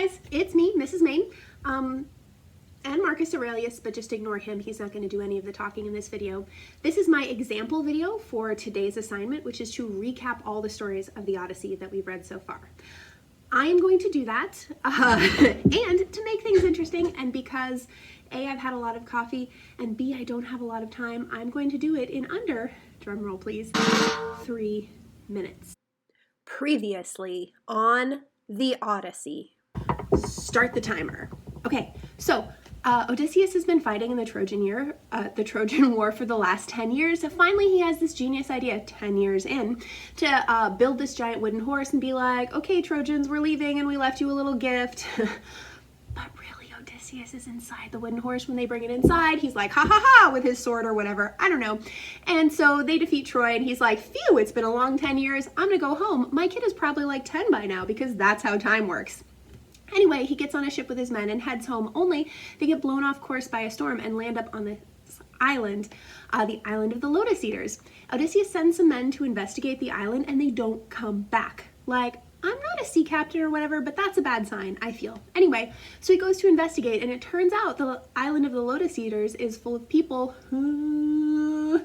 guys, it's me, Mrs. Main, and Marcus Aurelius, but just ignore him. He's not going to do any of the talking in this video. This is my example video for today's assignment, which is to recap all the stories of the Odyssey that we've read so far. I am going to do that, and to make things interesting, and because A, I've had a lot of coffee, and B, I don't have a lot of time, I'm going to do it in under, drumroll please, 3 minutes. Previously on the Odyssey. Start the timer. Okay, so Odysseus has been fighting in the Trojan War for the last 10 years. So finally he has this genius idea 10 years in to build this giant wooden horse and be like, okay, Trojans, we're leaving and we left you a little gift. But really, Odysseus is inside the wooden horse. When they bring it inside, he's like, ha ha ha, with his sword or whatever. I don't know. And so they defeat Troy and he's like, phew, it's been a long 10 years. I'm gonna go home. My kid is probably like 10 by now because that's how time works. Anyway, he gets on a ship with his men and heads home, only they get blown off course by a storm and land up on this island, the island of the Lotus Eaters. Odysseus sends some men to investigate the island and they don't come back. Like, I'm not a sea captain or whatever, but that's a bad sign, I feel. Anyway, so he goes to investigate and it turns out the island of the Lotus Eaters is full of people who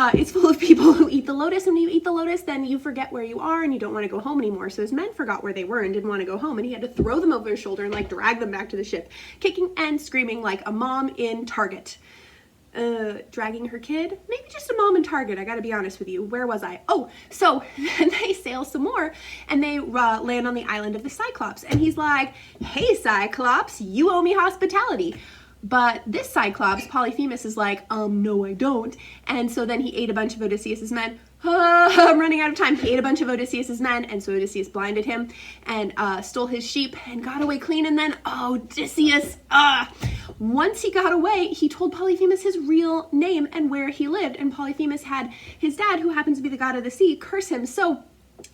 eat the lotus, and when you eat the lotus, then you forget where you are and you don't want to go home anymore. So his men forgot where they were and didn't want to go home, and he had to throw them over his shoulder and like drag them back to the ship, kicking and screaming like a mom in Target. Dragging her kid? Maybe just a mom in Target, I gotta be honest with you. Where was I? Oh, so then they sail some more and they land on the island of the Cyclops, and he's like, hey Cyclops, you owe me hospitality. But this Cyclops, Polyphemus, is like, no I don't. And so then he ate a bunch of Odysseus's men. I'm running out of time. He ate a bunch of Odysseus's men, and so Odysseus blinded him and stole his sheep and got away clean. And then Odysseus, once he got away, he told Polyphemus his real name and where he lived. And Polyphemus had his dad, who happens to be the god of the sea, curse him. So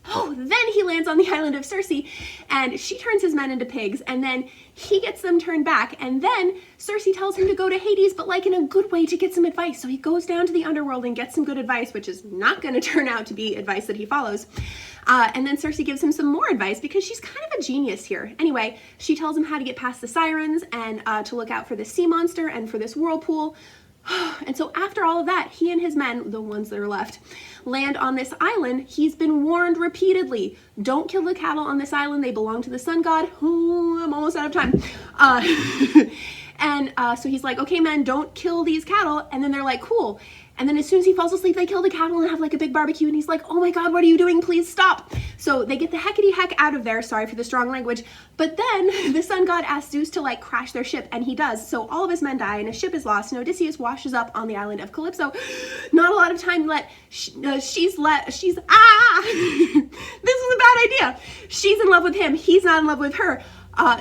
then he lands on the island of Circe, and she turns his men into pigs, and then he gets them turned back, and then Circe tells him to go to Hades, but like in a good way, to get some advice. So he goes down to the underworld and gets some good advice, which is not going to turn out to be advice that he follows. And then Circe gives him some more advice because she's kind of a genius here. Anyway, she tells him how to get past the sirens and to look out for the sea monster and for this whirlpool. And so after all of that, he and his men, the ones that are left, land on this island. He's been warned repeatedly, don't kill the cattle on this island. They belong to the sun god. Oh, I'm almost out of time. So he's like, okay, men, don't kill these cattle. And then they're like, cool. And then as soon as he falls asleep, they kill the cattle and have like a big barbecue. And he's like, oh my God, what are you doing? Please stop. So they get the heckity heck out of there. Sorry for the strong language. But then the sun god asks Zeus to like crash their ship, and he does. So all of his men die and his ship is lost. And Odysseus washes up on the island of Calypso. Not a lot of time left. This is a bad idea. She's in love with him. He's not in love with her.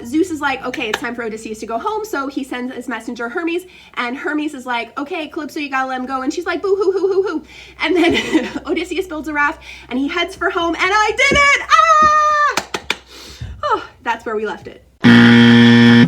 Zeus is like, okay, it's time for Odysseus to go home. So he sends his messenger Hermes, and Hermes is like, okay, Calypso, you gotta let him go. And she's like, boo hoo hoo hoo hoo. And then Odysseus builds a raft and he heads for home, and I did it! Ah! Oh, that's where we left it.